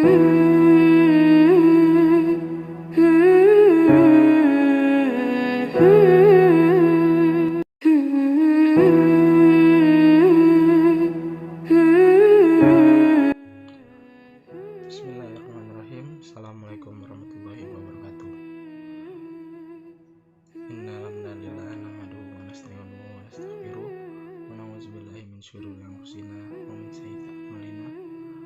Bismillahirrahmanirrahim. Assalamualaikum warahmatullahi wabarakatuh. Innal hamdalillah nahmaduhu wa nasta'inuhu wa nastaghfiruh wa na'udzu billahi min syururi anfusina wa min sayyiati a'malina.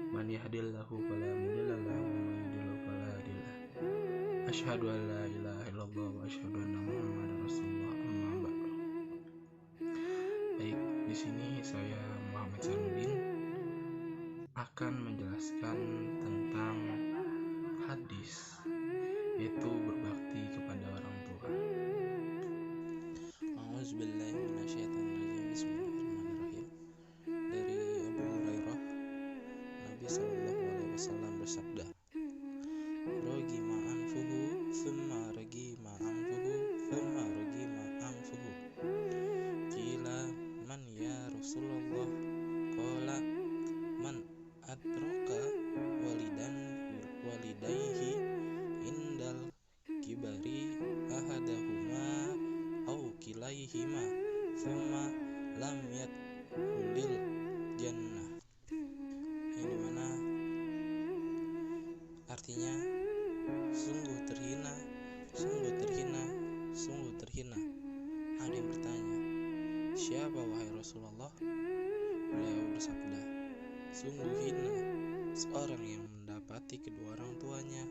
Man yahdihillahu fala mudilla lahu wa man yudlil fala hadiya lahu. Asyhadu an la ilaha illallah wa asyhadu anna Muhammadar Rasulullah. Amma ba'du. Baik, di sini saya Muhammad Sanudin akan menjelaskan tentang hadis, yaitu berbakti kepada orang tua. A'udzubillahi minasyaitonirrajim. Bismillahirrahmanirrahim. Dari Abu Hurairah, Nabi sallallahu alaihi wasallam bersabda, "Ragima anfuhu, thumma ragima anfuhu, thumma ragima anfuhu." Qila, "Man ya Rasulullah?" Qala, "Man adraka walidayhi indal kibari ahadahuma au kilaihima thumma lam yadkhulil jannah." Ini mana artinya sungguh terhina, sungguh terhina, sungguh terhina. Ada yang bertanya, "Siapa wahai Rasulullah?" Beliau bersabda, "Sungguh hina seorang yang mendapati kedua orang tuanya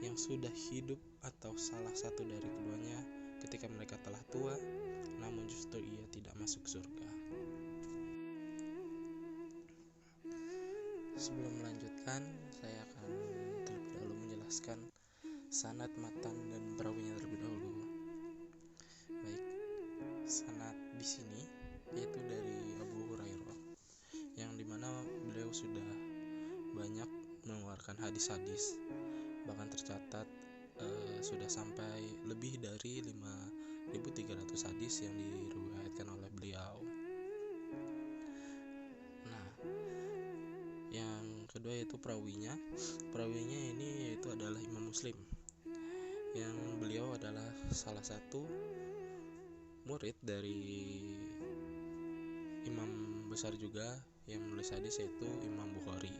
yang sudah hidup atau salah satu dari keduanya ketika mereka telah tua, namun justru ia tidak masuk surga." Sebelum melanjutkan, saya akan terlebih dahulu menjelaskan sanad, matan, dan perawinya terlebih dahulu. Baik, sanad di sini yaitu dari Abu Hurairah, yang dimana beliau sudah banyak mengeluarkan hadis-hadis, bahkan tercatat sudah sampai lebih dari 5.300 hadis yang diriwayatkan oleh beliau. Nah, yang kedua yaitu perawinya ini yaitu adalah Imam Muslim, yang beliau adalah salah satu murid dari imam besar juga yang menulis hadis, yaitu Imam Bukhari.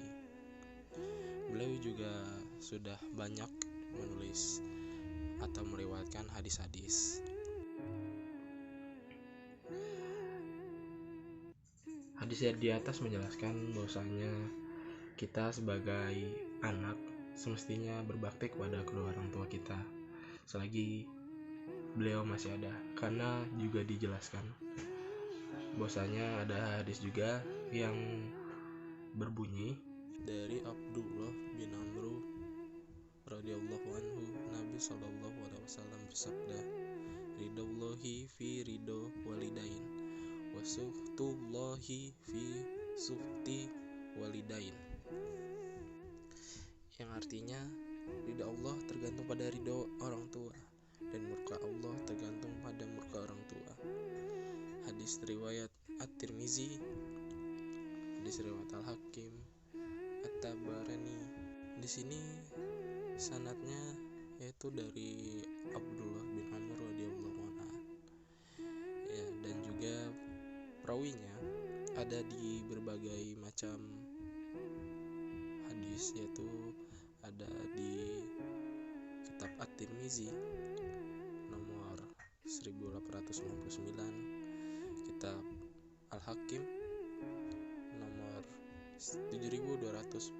Beliau juga sudah banyak menulis atau meriwayatkan hadis-hadis. Hadis di atas menjelaskan bahwasanya kita sebagai anak semestinya berbakti kepada kedua orang tua kita selagi beliau masih ada, karena juga dijelaskan bahwasanya ada hadis juga yang berbunyi Dari Abdullah bin Amr radhiyallahu anhu, Nabi sallallahu alaihi wasallam bersabda, "Ridallahi fi ridho walidain, wa suhtullahi fi suhti walidain." Yang artinya, ridha Allah tergantung pada ridho orang tua, dan murka Allah tergantung pada murka orang tua. Hadis riwayat At-Tirmizi, hadis riwayat Al-Hakim, At-Tabarani. Di sini sanadnya yaitu dari Abdullah bin Amr radhiyallahu anhu. Ya, dan juga perawinya ada di berbagai macam hadis, yaitu ada di kitab At-Tirmizi nomor 1859, kitab Al-Hakim nomor 7249.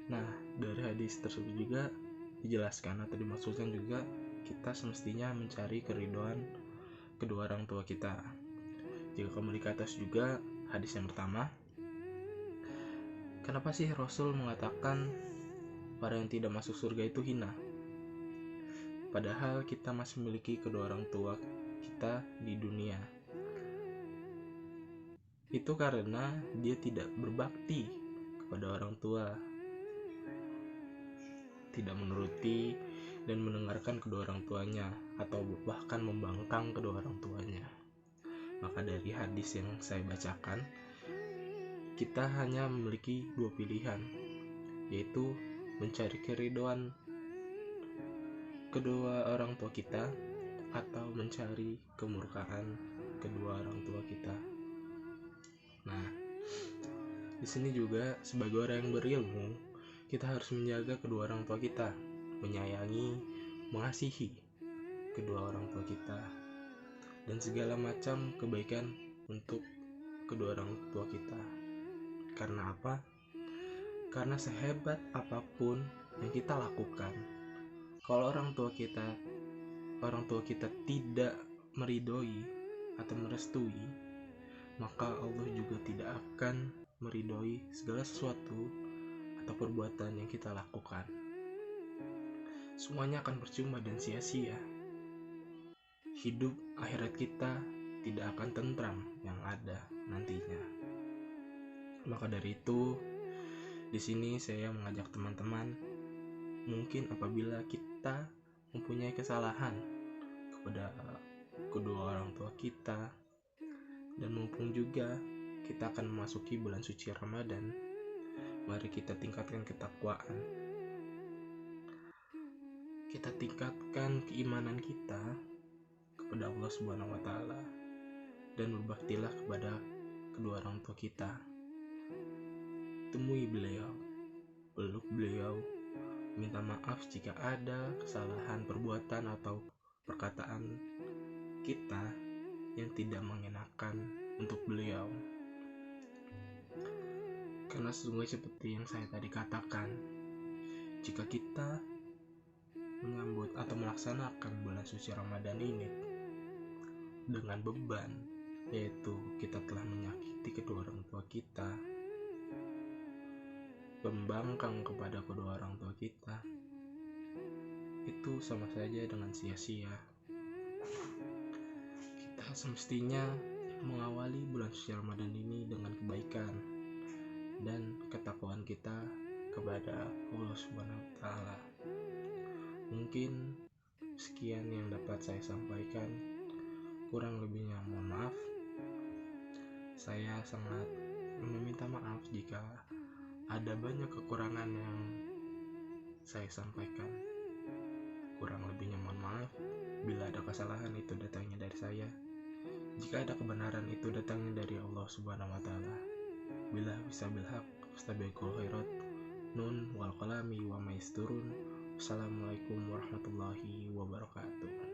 Nah, dari hadis tersebut juga dijelaskan atau dimaksudkan juga kita semestinya mencari keridhaan kedua orang tua kita. Jika kembali ke atas juga hadis yang pertama, kenapa sih Rasul mengatakan para yang tidak masuk surga itu hina? Padahal kita masih memiliki kedua orang tua kita di dunia. Itu karena dia tidak berbakti kepada orang tua, tidak menuruti dan mendengarkan kedua orang tuanya, atau bahkan membangkang kedua orang tuanya. Maka dari hadis yang saya bacakan, kita hanya memiliki dua pilihan, yaitu mencari keridhaan kedua orang tua kita atau mencari kemurkaan kedua orang tua kita. Nah, di sini juga sebagai orang yang berilmu, kita harus menjaga kedua orang tua kita, menyayangi, mengasihi kedua orang tua kita, dan segala macam kebaikan untuk kedua orang tua kita. Karena apa? Karena sehebat apapun yang kita lakukan, kalau orang tua kita tidak meridhoi atau merestui, maka Allah juga tidak akan meridhoi segala sesuatu atau perbuatan yang kita lakukan. Semuanya akan percuma dan sia-sia. Hidup akhirat kita tidak akan tentram yang ada nantinya. Maka dari itu, di sini saya mengajak teman-teman, mungkin apabila kita mempunyai kesalahan kepada kedua orang tua kita, dan mumpung juga kita akan memasuki bulan suci Ramadan, mari kita tingkatkan ketakwaan, kita tingkatkan keimanan kita kepada Allah Subhanahu wa Ta'ala, dan berbaktilah kepada kedua orang tua kita. Temui beliau, peluk beliau, minta maaf jika ada kesalahan perbuatan atau perkataan kita yang tidak mengenakan untuk beliau. Karena sesungguhnya seperti yang saya tadi katakan, jika kita menyambut atau melaksanakan bulan suci Ramadan ini dengan beban, yaitu kita telah menyakiti kedua orang tua kita, membangkang kepada kedua orang tua kita, itu sama saja dengan sia-sia. Kita semestinya mengawali bulan suci Ramadan ini dengan kebaikan dan ketakwaan kita kepada Allah Subhanahu wa Ta'ala. Mungkin sekian yang dapat saya sampaikan, kurang lebihnya mohon maaf. Saya sangat meminta maaf jika ada banyak kekurangan yang saya sampaikan. Kurang lebihnya mohon maaf. Bila ada kesalahan, itu datangnya dari saya. Jika ada kebenaran, itu datangnya dari Allah Subhanahu wa Ta'ala. Bila bisa bilhaq, fastabiqul khairat. Nun wal qalami wa maisturun. Assalamualaikum warahmatullahi wabarakatuh.